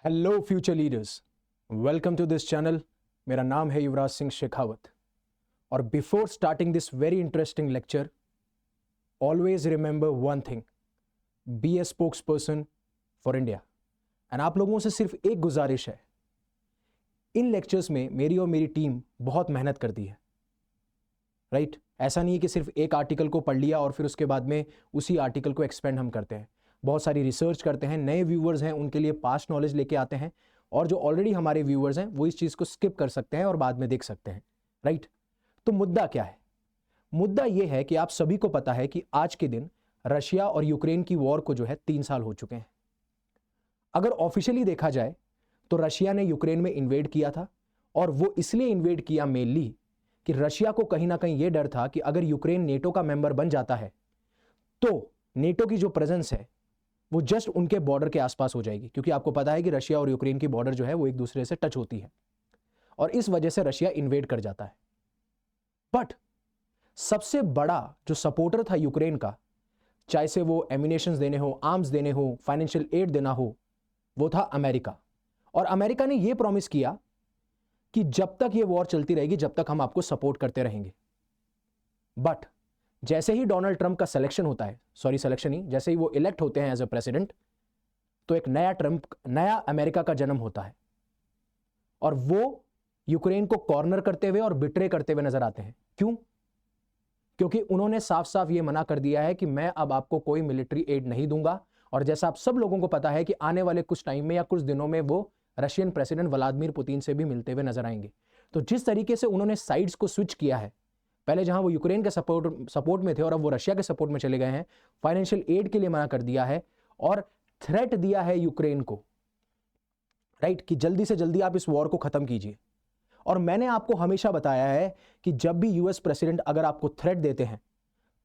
Hello future leaders, welcome to this channel. मेरा नाम है युवराज सिंह शेखावत और before starting this very interesting lecture, always remember one thing, be a spokesperson for India. And आप लोगों से सिर्फ एक गुजारिश है, इन लेक्चर्स में मेरी और मेरी टीम बहुत मेहनत करती है, राइट? ऐसा नहीं है कि सिर्फ एक आर्टिकल को पढ़ लिया और फिर उसके बाद में उसी आर्टिकल को एक्सपेंड हम करते हैं। बहुत सारी रिसर्च करते हैं, नए व्यूअर्स हैं उनके लिए पास्ट नॉलेज लेके आते हैं, और जो ऑलरेडी हमारे व्यूअर्स हैं वो इस चीज़ को स्किप कर सकते हैं और बाद में देख सकते हैं, राइट? तो मुद्दा क्या है? मुद्दा ये है कि आप सभी को पता है कि आज के दिन रशिया और यूक्रेन की वॉर को जो है 3 साल हो चुके हैं। अगर ऑफिशियली देखा जाए तो रशिया ने यूक्रेन में इन्वेड किया था, और वो इसलिए इन्वेड किया मेनली कि रशिया को कहीं ना कहीं ये डर था कि अगर यूक्रेन नेटो का मेंबर बन जाता है तो नेटो की जो प्रेजेंस है वो जस्ट उनके बॉर्डर के आसपास हो जाएगी, क्योंकि आपको पता है कि रशिया और यूक्रेन की बॉर्डर जो है वो एक दूसरे से टच होती है, और इस वजह से रशिया इन्वेड कर जाता है। बट सबसे बड़ा जो सपोर्टर था यूक्रेन का, चाहे से वो एम्यूनेशंस देने हो, आर्म्स देने हो, फाइनेंशियल एड देना हो, वो था अमेरिका। और अमेरिका ने यह प्रॉमिस किया कि जब तक ये वॉर चलती रहेगी, जब तक हम आपको सपोर्ट करते रहेंगे। बट जैसे ही डोनाल्ड ट्रंप का सिलेक्शन होता है, सिलेक्शन ही, जैसे ही वो इलेक्ट होते हैं एज अ प्रेसिडेंट, तो एक नया अमेरिका का जन्म होता है, और वो यूक्रेन को कॉर्नर करते हुए और बिट्रे करते हुए नजर आते हैं। क्यों? क्योंकि उन्होंने साफ साफ ये मना कर दिया है कि मैं अब आपको कोई मिलिट्री एड नहीं दूंगा। और जैसा आप सब लोगों को पता है कि आने वाले कुछ टाइम में या कुछ दिनों में वो रशियन प्रेसिडेंट व्लादिमीर पुतिन से भी मिलते हुए नजर आएंगे। तो जिस तरीके से उन्होंने साइड्स को स्विच किया है, पहले जहां वो यूक्रेन के सपोर्ट में थे और अब वो रशिया के सपोर्ट में चले गए हैं, फाइनेंशियल एड के लिए मना कर दिया है और थ्रेट दिया है यूक्रेन को, राइट, कि जल्दी से जल्दी आप इस वॉर को खत्म कीजिए। और मैंने आपको हमेशा बताया है कि जब भी यूएस प्रेसिडेंट अगर आपको थ्रेट देते हैं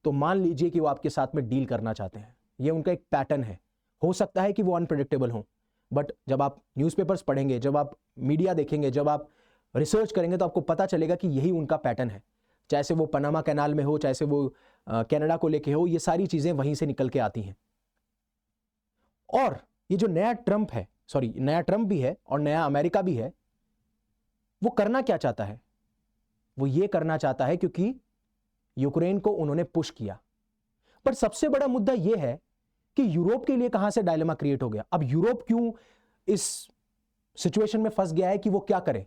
तो मान लीजिए कि वो आपके साथ में डील करना चाहते हैं। ये उनका एक पैटर्न है। हो सकता है कि वो अनप्रेडिक्टेबल हो, बट जब आप न्यूज़पेपर्स पढ़ेंगे, जब आप मीडिया देखेंगे, जब आप रिसर्च करेंगे, तो आपको पता चलेगा कि यही उनका पैटर्न है। चाहे से वो पनामा कैनाल में हो, चाहे से वो कनाडा को लेके हो, ये सारी चीजें वहीं से निकल के आती हैं। और ये जो नया ट्रंप भी है और नया अमेरिका भी है, वो करना क्या चाहता है? वो ये करना चाहता है क्योंकि यूक्रेन को उन्होंने पुश किया। पर सबसे बड़ा मुद्दा यह है कि यूरोप के लिए कहां से डायलेमा क्रिएट हो गया। अब यूरोप क्यों इस सिचुएशन में फंस गया है कि वो क्या करे?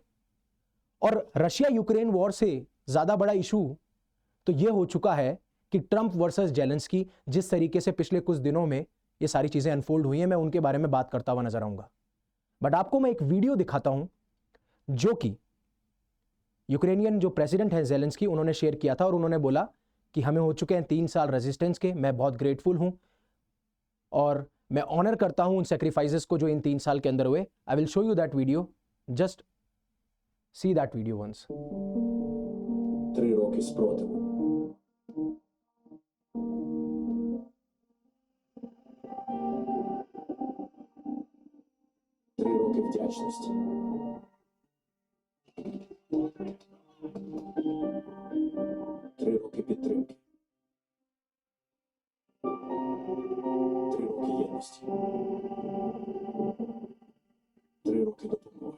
और रशिया यूक्रेन वॉर से ज्यादा बड़ा इशू तो यह हो चुका है कि ट्रंप वर्सेस जेलेंस्की, जिस तरीके से पिछले कुछ दिनों में ये सारी चीजें अनफोल्ड हुई हैं, मैं उनके बारे में बात करता हुआ नजर आऊंगा। बट आपको मैं एक वीडियो दिखाता हूं जो कि यूक्रेनियन जो प्रेसिडेंट है जेलेंस्की, उन्होंने शेयर किया था, और उन्होंने बोला कि हमें हो चुके हैं 3 साल रेजिस्टेंस के, मैं बहुत ग्रेटफुल हूं और मैं ऑनर करता हूं उन सेक्रीफाइसेस को जो इन 3 साल के अंदर हुए। I will show you that video, just see that video once. 3 роки спротиву. 3 роки вдячності. 3 роки підтримки. 3 роки єдності. 3 роки допомоги.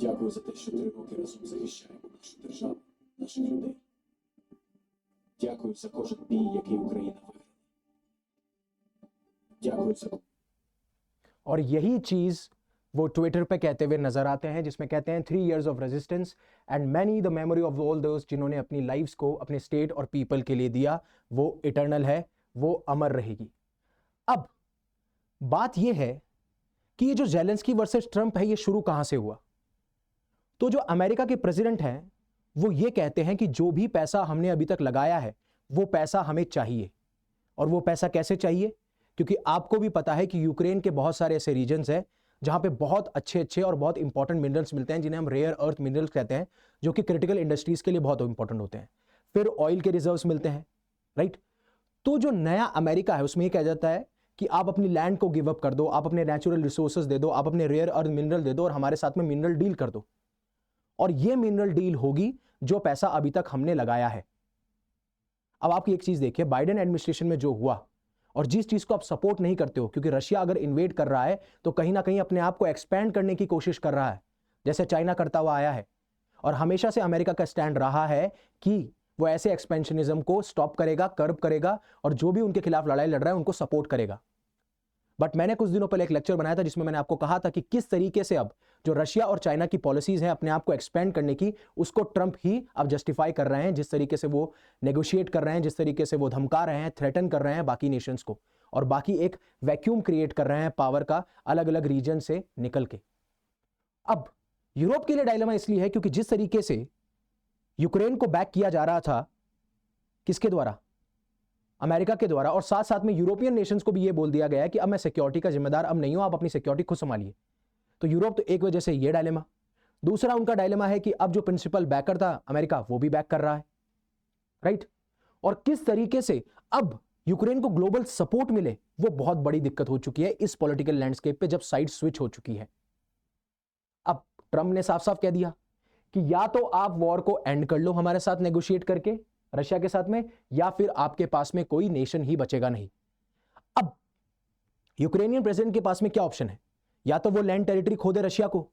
Дякую за те, що 3 роки разом захищаємо нашу державу, наших людей. Дякую за кожен бій, який Україна виграла. Дякую за... और यही चीज वो ट्विटर पे कहते हुए नजर आते हैं, जिसमें कहते हैं 3 years of resistance and many the memory of all those जिन्होंने अपनी लाइफ्स को अपने स्टेट और पीपल के लिए दिया, वो इटर्नल है, वो अमर रहेगी। अब बात यह है कि ये जो जेलेंस्की वर्सेस ट्रंप है, ये शुरू कहां से हुआ? तो जो अमेरिका के प्रेसिडेंट हैं वो ये कहते हैं कि जो भी पैसा हमने अभी तक लगाया है वो पैसा हमें चाहिए। और वो पैसा कैसे चाहिए? क्योंकि आपको भी पता है कि यूक्रेन के बहुत सारे ऐसे रीजन्स हैं जहां पे बहुत अच्छे और बहुत इंपॉर्टेंट मिनरल्स मिलते हैं, जिन्हें हम रेयर अर्थ मिनरल्स कहते हैं, जो कि क्रिटिकल इंडस्ट्रीज के लिए बहुत इंपॉर्टेंट होते हैं। फिर ऑयल के रिजर्व्स मिलते हैं, राइट? तो जो नया अमेरिका है उसमें ये कहा जाता है कि आप अपनी लैंड को गिव अप कर दो, आप अपने नेचुरल रिसोर्सेज दे दो, आप अपने रेयर अर्थ मिनरल दे दो और हमारे साथ में मिनरल डील कर दो। और ये मिनरल डील होगी जो पैसा अभी तक हमने लगाया है। अब आपकी एक चीज देखिए, बाइडेन एडमिनिस्ट्रेशन में जो हुआ और जिस चीज को आप सपोर्ट नहीं करते हो, क्योंकि रशिया अगर इन्वेड कर रहा है तो कहीं ना कहीं अपने आप को एक्सपैंड करने की कोशिश कर रहा है, जैसे चाइना करता हुआ आया है। और हमेशा से अमेरिका का स्टैंड रहा है कि वो ऐसे एक्सपेंशनिज्म को स्टॉप करेगा, कर्ब करेगा, और जो भी उनके खिलाफ लड़ाई लड़ रहा है उनको सपोर्ट करेगा। बट मैंने कुछ दिनों पहले एक लेक्चर बनाया था जिसमें मैंने आपको कहा था कि किस तरीके से अब जो रशिया और चाइना की पॉलिसीज हैं अपने आप को एक्सपेंड करने की, उसको ट्रंप ही अब जस्टिफाई कर रहे हैं, जिस तरीके से वो नेगोशिएट कर रहे हैं, जिस तरीके से वो धमका रहे हैं, थ्रेटन कर रहे हैं बाकी नेशंस को, और बाकी एक वैक्यूम क्रिएट कर रहे हैं पावर का अलग अलग रीजन से निकल के। अब यूरोप के लिए डायलेमा इसलिए है क्योंकि जिस तरीके से यूक्रेन को बैक किया जा रहा था, किसके द्वारा? अमेरिका के द्वारा, और साथ साथ में यूरोपियन नेशंस को भी यह बोल दिया गया है कि अब मैं सिक्योरिटी का जिम्मेदार अब नहीं हूं, आप अपनी सिक्योरिटी खुद संभालिए। तो यूरोप तो एक वजह से यह डायलेमा। दूसरा उनका डायलेमा है कि अब जो प्रिंसिपल बैकर था अमेरिका, वो भी बैक कर रहा है, राइट? और किस तरीके से अब यूक्रेन को ग्लोबल सपोर्ट मिले, वो बहुत बड़ी दिक्कत हो चुकी है इस पॉलिटिकल लैंडस्केप पे जब साइड स्विच हो चुकी है। अब ट्रंप ने साफ साफ कह दिया कि या तो आप वॉर को एंड कर लो हमारे साथ नेगोशिएट करके रशिया के साथ में, या फिर आपके पास में कोई नेशन ही बचेगा नहीं। अब यूक्रेनियन प्रेसिडेंट के पास में क्या ऑप्शन है? या तो वो लैंड टेरिटरी खो दे रशिया को,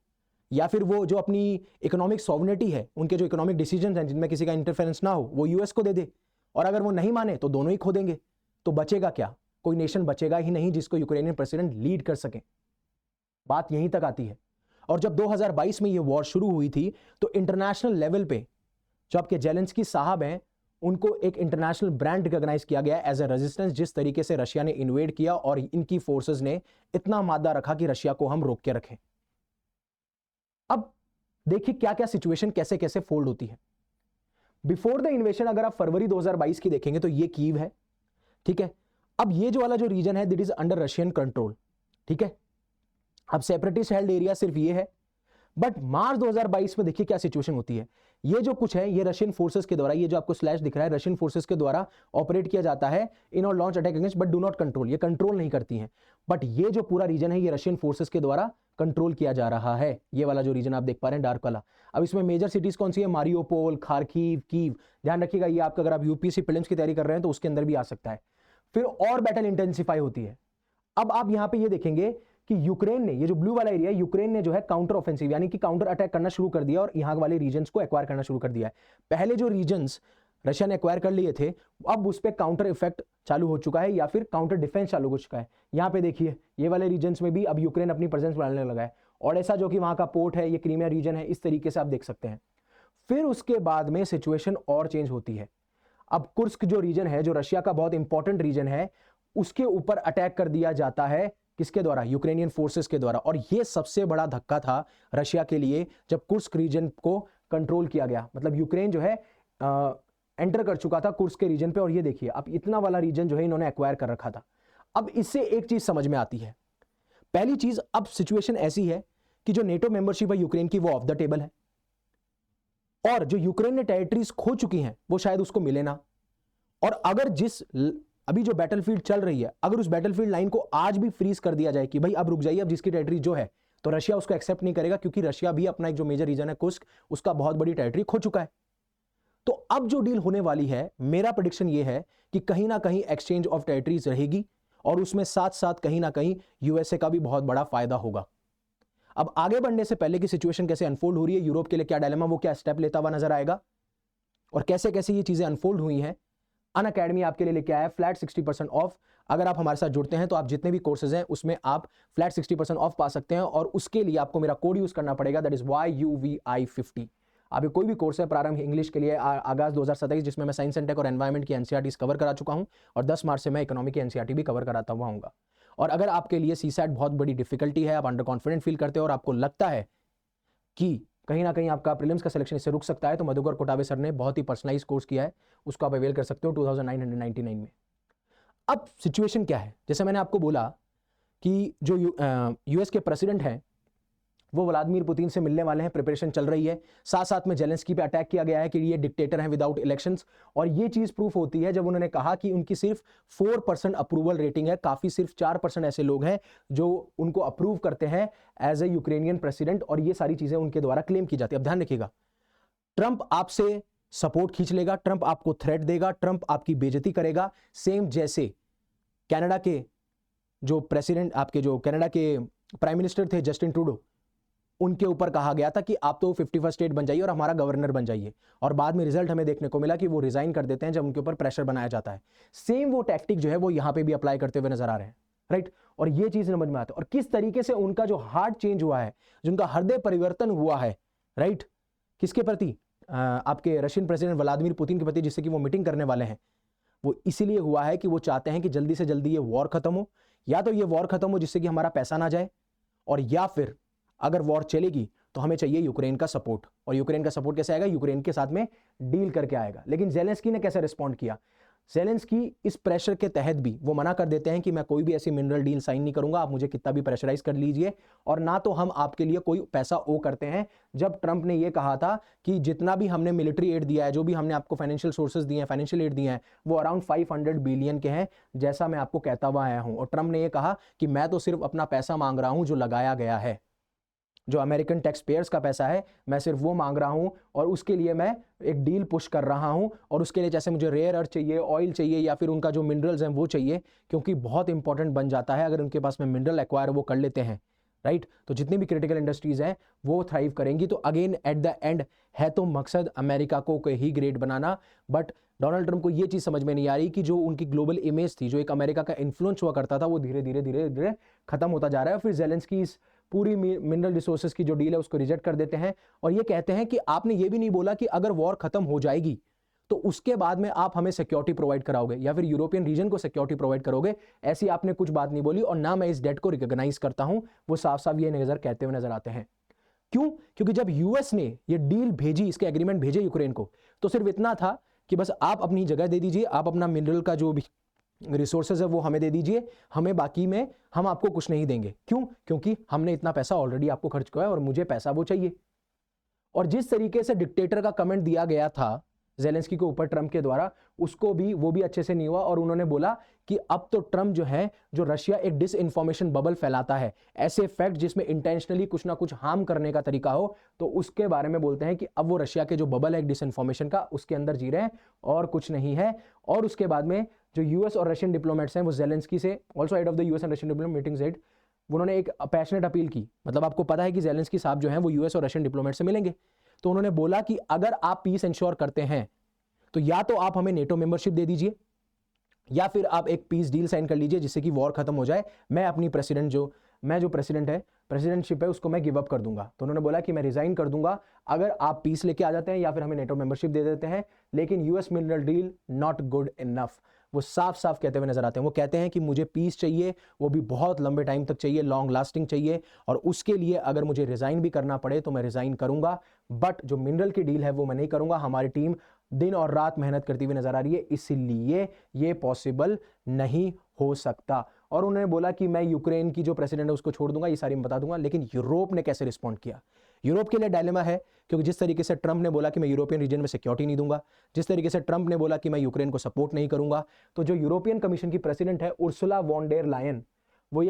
या फिर वो जो अपनी इकोनॉमिक सॉवरेनिटी है, उनके जो इकोनॉमिक डिसीजंस हैं जिनमें किसी का इंटरफेरेंस ना हो, वो यूएस को दे दे। और अगर वो नहीं माने तो दोनों ही खो देंगे। तो बचेगा क्या? कोई नेशन बचेगा ही नहीं जिसको यूक्रेनियन प्रेसिडेंट लीड कर सके। बात यहीं तक आती है। और जब 2022 में ये वॉर शुरू हुई थी तो इंटरनेशनल लेवल पे जो आपके जेलेंस्की साहब हैं, उनको एक इंटरनेशनल ब्रांड रिकॉग्नाइज किया गया एज ए रेजिस्टेंस, जिस तरीके से रशिया ने इन्वेड किया और इनकी फोर्सेस ने इतना मादा रखा कि रशिया को हम रोक के रखें। अब देखिए क्या क्या सिचुएशन कैसे कैसे फोल्ड होती है। बिफोर द इन्वेशन अगर आप फरवरी 2022 की देखेंगे तो ये कीव है, ठीक है। अब ये जो वाला जो रीजन है that is under Russian control, ठीक है। अब सेपरेटिस्ट हेल्ड एरिया सिर्फ ये है। बट मार्च 2022 में देखिए क्या सिचुएशन होती है। ये जो कुछ है ये रशियन फोर्सेस के द्वारा, ये जो आपको स्लैश दिख रहा है, रशियन फोर्सेस के द्वारा ऑपरेट किया जाता है इन और launch attack against but do not control. ये कंट्रोल नहीं करती हैं, बट ये जो पूरा रीजन है ये रशियन फोर्सेस के द्वारा कंट्रोल किया जा रहा है। ये वाला जो रीजन आप देख पा रहे हैं डार्क वाला। अब इसमें मेजर सिटीज कौन सी है? Mariupol, Kharkiv, Kyiv. ध्यान रखिएगा ये आपका, अगर आप यूपीएससी प्रीलिम्स की तैयारी कर रहे हैं तो उसके अंदर भी आ सकता है। फिर और बैटल इंटेंसिफाई होती है। अब आप यहां पे ये देखेंगे कि यूक्रेन ने, ये जो ब्लू वाला एरिया है, यूक्रेन ने जो है काउंटर ऑफेंसिव यानी कि काउंटर अटैक करना शुरू कर दिया और यहां वाले रीजन्स को एक्वायर करना शुरू कर दिया है। पहले जो रीजन्स रशिया ने एक्वायर कर लिए थे, अब उस पर काउंटर इफेक्ट चालू हो चुका है या फिर काउंटर डिफेंस चालू हो चुका है। यहां पे देखिए ये वाले रीजन्स में भी अब यूक्रेन अपनी प्रेजेंस बढ़ाने लगा है। और ऐसा जो कि वहां का पोर्ट है, ये क्रीमिया रीजन है, इस तरीके से आप देख सकते हैं। फिर उसके बाद में सिचुएशन और चेंज होती है। अब कुर्स्क जो रीजन है, जो रशिया का बहुत इंपॉर्टेंट रीजन है, उसके ऊपर अटैक कर दिया जाता है। किसके द्वारा? यूक्रेनियन फोर्सेस के द्वारा। और यह सबसे बड़ा धक्का था रशिया के लिए जब कुर्स्क रीजन को कंट्रोल किया गया। मतलब यूक्रेन जो है एंटर कर चुका था कुर्स्क के रीजन पे। और ये देखिए अब इतना वाला रीजन जो है इन्होंने एक्वायर कर रखा था। अब इससे एक चीज समझ में आती है। पहली चीज, अब सिचुएशन ऐसी है कि जो नेटो मेंबरशिप है यूक्रेन की, वो ऑफ द टेबल है। और जो यूक्रेन ने टेरिटरीज खो चुकी हैं वो शायद उसको मिले ना। और अगर जिस अभी जो बैटलफील्ड चल रही है, अगर उस बैटलफील्ड लाइन को आज भी फ्रीज कर दिया जाए कि भाई अब रुक जाइए, अब जिसकी टेरिटरी जो है, तो रशिया उसको एक्सेप्ट नहीं करेगा, क्योंकि रशिया भी अपना एक जो मेजर रीजन है कुर्स्क, उसका बहुत बड़ी टेरिटरी खो चुका है। तो अब जो डील होने वाली है, मेरा प्रेडिक्शन ये है कि कहीं ना कहीं एक्सचेंज ऑफ टेरिटरीज रहेगी और उसमें साथ साथ कहीं ना कहीं यूएसए का भी बहुत बड़ा फायदा होगा। अब आगे बढ़ने से पहले की सिचुएशन कैसे अनफोल्ड हो रही है, यूरोप के लिए क्या डायलेमा, वो क्या स्टेप लेता हुआ नजर आएगा और कैसे कैसे ये चीजें अनफोल्ड हुई हैं, अनअकैडमी आपके लिए लेके आया है फ्लैट 60% ऑफ। अगर आप हमारे साथ जुड़ते हैं तो आप जितने भी कोर्सेज हैं उसमें आप फ्लैट 60% ऑफ पा सकते हैं। और उसके लिए आपको मेरा कोड यूज करना पड़ेगा, दैट इज YUVI50। अभी कोई भी कोर्स है प्रारंभ इंग्लिश के लिए आगाज 2027, जिसमें मैं साइंस एंड टेक और एनवायरमेंट की एनसीईआरटीज कवर करा चुका हूं और 10 मार्च से मैं इकोनॉमी की एनसीईआरटी भी कवर कराता हुआ आऊंगा। और अगर आपके लिए सीसैट बहुत बड़ी डिफिकल्टी है, आप अंडर कॉन्फिडेंट फील करते हो और आपको लगता है कि कहीं ना कहीं आपका प्रीलिम्स का सिलेक्शन इससे रुक सकता है, तो मधुकर कोटावे सर ने बहुत ही पर्सनलाइज कोर्स किया है, उसको आप अवेल कर सकते हो 2999 में। अब सिचुएशन क्या है, जैसे मैंने आपको बोला कि जो यूएस के प्रेसिडेंट हैं वो व्लादिमीर पुतिन से मिलने वाले हैं, प्रिपरेशन चल रही है। साथ साथ में जेलेंस्की पे अटैक किया गया है कि ये डिक्टेटर हैं विदाउट इलेक्शंस। और ये चीज प्रूफ होती है जब उन्होंने कहा कि उनकी सिर्फ 4% अप्रूवल रेटिंग है। काफी सिर्फ 4% ऐसे लोग हैं जो उनको अप्रूव करते हैं एज ए यूक्रेनियन प्रेसिडेंट, और ये सारी चीजें उनके द्वारा क्लेम की जाती है। अब ध्यान रखिएगा, ट्रंप आपसे सपोर्ट खींच लेगा, ट्रंप आपको थ्रेट देगा, ट्रंप आपकी बेइज्जती करेगा, सेम जैसे कनाडा के जो प्रेसिडेंट, आपके जो कनाडा के प्राइम मिनिस्टर थे जस्टिन ट्रूडो, उनके ऊपर कहा गया था कि आप तो 51 स्टेट बन जाइए और हमारा गवर्नर बन जाइए, और बाद में रिजल्ट हमें देखने को मिला कि वो रिजाइन कर देते हैं जब उनके ऊपर प्रेशर बनाया जाता है। सेम वो टैक्टिक जो है वो यहाँ पे भी अप्लाई करते हुए नजर आ रहे हैं, राइट। और ये चीज समझ में आता है, और किस तरीके से उनका जो हार्ट चेंज हुआ है, जो उनका हृदय परिवर्तन हुआ है, राइट, किसके प्रति, आपके रशियन प्रेसिडेंट व्लादिमीर पुतिन के प्रति, जिससे कि वो मीटिंग करने वाले हैं, वो इसीलिए हुआ है कि वो चाहते हैं कि जल्दी से जल्दी ये वॉर खत्म हो, या तो ये वॉर खत्म हो जिससे कि हमारा पैसा ना जाए, और या फिर अगर वॉर चलेगी तो हमें चाहिए यूक्रेन का सपोर्ट। और यूक्रेन का सपोर्ट कैसे आएगा, यूक्रेन के साथ में डील करके आएगा। लेकिन जेलेंस्की ने कैसे रिस्पॉन्ड किया, जेलेंस्की इस प्रेशर के तहत भी वो मना कर देते हैं कि मैं कोई भी ऐसी मिनरल डील साइन नहीं करूंगा, आप मुझे कितना भी प्रेशराइज कर लीजिए, और ना तो हम आपके लिए कोई पैसा ओ करते हैं। जब ट्रंप ने ये कहा था कि जितना भी हमने मिलिट्री एड दिया है, जो भी हमने आपको फाइनेंशियल सोर्सेज दिए हैं, फाइनेंशियल एड दिए हैं, वो अराउंड 500 बिलियन के हैं, जैसा मैं आपको कहता हुआ आया हूं। और ट्रंप ने ये कहा कि मैं तो सिर्फ अपना पैसा मांग रहा हूं जो लगाया गया है, जो अमेरिकन टैक्स पेयर्स का पैसा है, मैं सिर्फ वो मांग रहा हूं, और उसके लिए मैं एक डील पुश कर रहा हूं। और उसके लिए जैसे मुझे रेयर अर्थ चाहिए, ऑयल चाहिए, या फिर उनका जो मिनरल्स हैं वो चाहिए, क्योंकि बहुत इंपॉर्टेंट बन जाता है अगर उनके पास में मिनरल एक्वायर वो कर लेते हैं, राइट। तो जितनी भी क्रिटिकल इंडस्ट्रीज हैं वो थ्राइव करेंगी। तो अगेन एट द एंड है तो मकसद अमेरिका को ही ग्रेट बनाना, बट डोनाल्ड ट्रंप को ये चीज समझ में नहीं आ रही कि जो उनकी ग्लोबल इमेज थी, जो एक अमेरिका का इन्फ्लुएंस हुआ करता था, वो धीरे धीरे धीरे धीरे खत्म होता जा रहा है। और फिर जेलेंस्की इस पूरी मिनरल रिसोर्सेज की जो डील है उसको रिजेक्ट कर देते हैं, और ये कहते हैं कि आपने ये भी नहीं बोला कि अगर वॉर खत्म हो जाएगी तो उसके बाद में आप हमें सिक्योरिटी प्रोवाइड कराओगे, या फिर यूरोपियन रीजन को सिक्योरिटी प्रोवाइड करोगे। ऐसी आपने कुछ बात नहीं बोली, और ना मैं इस डेट को रिकॉग्नाइज करता हूं। वो साफ साफ ये नजर कहते हुए नजर आते हैं। क्यों? क्योंकि जब यूएस ने ये डील भेजी, इसके एग्रीमेंट भेजे यूक्रेन को, तो सिर्फ इतना था कि बस आप अपनी जगह दे दीजिए, आप अपना मिनरल का जो भी रिसोर्सेज है वो हमें दे दीजिए, हमें बाकी में हम आपको कुछ नहीं देंगे। क्यों? क्योंकि हमने इतना पैसा ऑलरेडी आपको खर्च किया है और मुझे पैसा वो चाहिए। और जिस तरीके से डिक्टेटर का कमेंट दिया गया था जेलेंस्की के ऊपर ट्रंप के द्वारा, उसको भी वो भी अच्छे से नहीं हुआ। और उन्होंने बोला कि अब तो ट्रंप जो है, जो रशिया एक डिस इन्फॉर्मेशन बबल फैलाता है, ऐसे फैक्ट जिसमें इंटेंशनली कुछ ना कुछ हार्म करने का तरीका हो, तो उसके बारे में बोलते हैं कि अब वो रशिया के जो बबल है डिस इन्फॉर्मेशन का, उसके अंदर जी रहे हैं और कुछ नहीं है। और उसके बाद में जो यूएस और रशियन डिप्लोमेट्स हैं वो जेलेंस्की से, also head of the US and Russian diplomat meetings head, उन्होंने एक पैशनेट अपील की। मतलब आपको पता है कि जेलेंस्की साहब जो हैं वो यूएस और रशियन डिप्लोमेट से मिलेंगे, तो उन्होंने बोला कि अगर आप पीस इंश्योर करते हैं तो या तो आप हमें नेटो मेंबरशिप दे दीजिए, या फिर आप एक पीस डील साइन कर लीजिए जिससे कि वॉर खत्म हो जाए। मैं अपनी प्रेसिडेंटशिप है उसको मैं गिव अप कर दूंगा। तो उन्होंने बोला कि मैं रिजाइन कर दूंगा अगर आप पीस लेके आ जाते हैं या फिर हमें नेटो मेंबरशिप दे देते हैं। लेकिन US mineral deal not good enough, वो साफ साफ कहते हुए नजर आते हैं। वो कहते हैं कि मुझे पीस चाहिए, वो भी बहुत लंबे टाइम तक चाहिए, लॉन्ग लास्टिंग चाहिए, और उसके लिए अगर मुझे रिजाइन भी करना पड़े तो मैं रिजाइन करूंगा, बट जो मिनरल की डील है वो मैं नहीं करूंगा। हमारी टीम दिन और रात मेहनत करती हुई नजर आ रही है, इसलिए ये पॉसिबल नहीं हो सकता। और उन्होंने बोला कि मैं यूक्रेन की जो प्रेसिडेंट है उसको छोड़ दूंगा, ये सारी मैं बता दूंगा। लेकिन यूरोप ने कैसे रिस्पॉन्ड किया? यूरोप के लिए डायलेमा है, क्योंकि जिस तरीके से ट्रंप ने बोला कि मैं यूरोपियन रीजन में सिक्योरिटी नहीं दूंगा, जिस तरीके से ट्रंप ने बोला कि मैं यूक्रेन को सपोर्ट नहीं करूंगा, तो जो यूरोपियन कमीशन की प्रेसिडेंट है उर्सुला वॉन डेर लायन, वो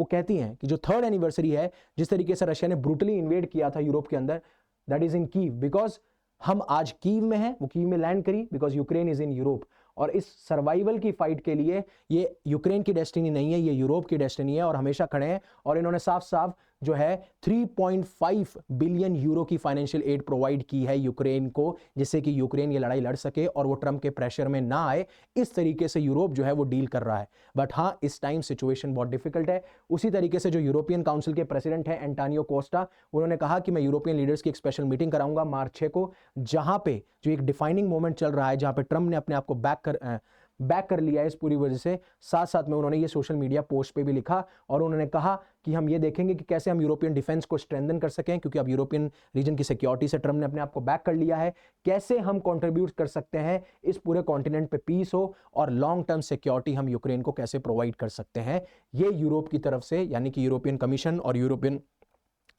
कहती हैं कि जो 3rd एनिवर्सरी है, जिस तरीके से रशिया ने ब्रूटली इन्वेड किया था यूरोप के अंदर, that is in Kyiv, because हम आज कीव में हैं, वो कीव में लैंड करी because Ukraine is in Europe. और इस सर्वाइवल की फाइट के लिए ये यूक्रेन की डेस्टिनी नहीं है, ये यूरोप की डेस्टिनी है, और हमेशा खड़े हैं। और इन्होंने साफ साफ जो है 3.5 बिलियन यूरो की फाइनेंशियल एड प्रोवाइड की है यूक्रेन को, जिससे कि यूक्रेन ये लड़ाई लड़ सके और वो ट्रंप के प्रेशर में ना आए। इस तरीके से यूरोप जो है वो डील कर रहा है। बट हाँ, इस टाइम सिचुएशन बहुत डिफिकल्ट है। उसी तरीके से जो यूरोपियन काउंसिल के प्रेसिडेंट है एंटोनियो कोस्टा, उन्होंने कहा कि मैं यूरोपियन लीडर्स की एक स्पेशल मीटिंग कराऊंगा मार्च 6 को, जहां पे जो एक डिफाइनिंग मोमेंट चल रहा है, जहां पे ट्रंप ने अपने आप को बैक कर लिया है इस पूरी वजह से। साथ साथ में उन्होंने ये सोशल मीडिया पोस्ट पे भी लिखा, और उन्होंने कहा कि हम ये देखेंगे कि कैसे हम यूरोपियन डिफेंस को स्ट्रेंथन कर सकें, क्योंकि अब यूरोपियन रीजन की सिक्योरिटी से ट्रंप ने अपने आप को बैक कर लिया है। कैसे हम कंट्रीब्यूट कर सकते हैं इस पूरे कॉन्टिनेंट पे पीस हो, और लॉन्ग टर्म सिक्योरिटी हम यूक्रेन को कैसे प्रोवाइड कर सकते हैं, ये यूरोप की तरफ से, यानी कि यूरोपियन कमीशन और यूरोपियन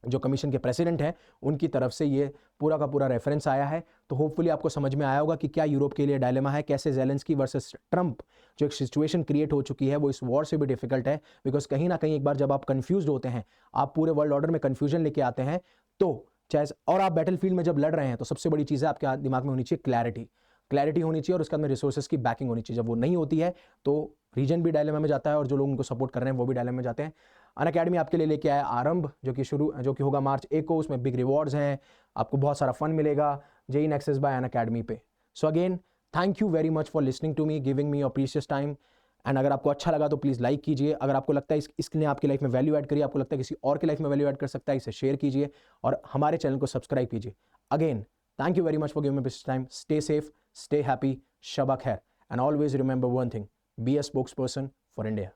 जो कमीशन के प्रेसिडेंट हैं उनकी तरफ से ये पूरा का पूरा रेफरेंस आया है। तो होपफुली आपको समझ में आया होगा कि क्या यूरोप के लिए डायलेमा है, कैसे जेलेंस्की वर्सेस ट्रंप जो एक सिचुएशन क्रिएट हो चुकी है वो इस वॉर से भी डिफिकल्ट है। बिकॉज कहीं ना कहीं एक बार जब आप कंफ्यूज होते हैं, आप पूरे वर्ल्ड ऑर्डर में कंफ्यूजन लेके आते हैं, तो चाहे और आप बैटलफील्ड में जब लड़ रहे हैं, तो सबसे बड़ी चीज़ है आपके दिमाग में होनी चाहिए क्लैरिटी। क्लैरिटी होनी चाहिए और उसके बाद में रिसोर्सेज की बैकिंग होनी चाहिए। जब वो नहीं होती है तो रीजन भी डायलेमा में जाता है और जो लोग उनको सपोर्ट कर रहे हैं वो भी डायलेमा में जाते हैं। अनअकैडमी आपके लिए लेके आया आरंभ, जो कि होगा मार्च 1 को। उसमें बिग रिवॉर्ड्स हैं, आपको बहुत सारा फन मिलेगा जेई नेक्सस बाय अनअकैडमी पे। So again thank you very much for listening to me, giving me your precious time. And अगर आपको अच्छा लगा तो प्लीज़ लाइक कीजिए। अगर आपको लगता है इसने आपकी लाइफ में वैल्यू ऐड करी, आपको लगता है किसी और की लाइफ में वैल्यू ऐड कर सकता है, इसे शेयर कीजिए और हमारे चैनल को सब्सक्राइब कीजिए। Again thank you very much for giving me this time. Stay safe, stay happy, Shaba Khair, and always remember one thing: be a spokesperson for India.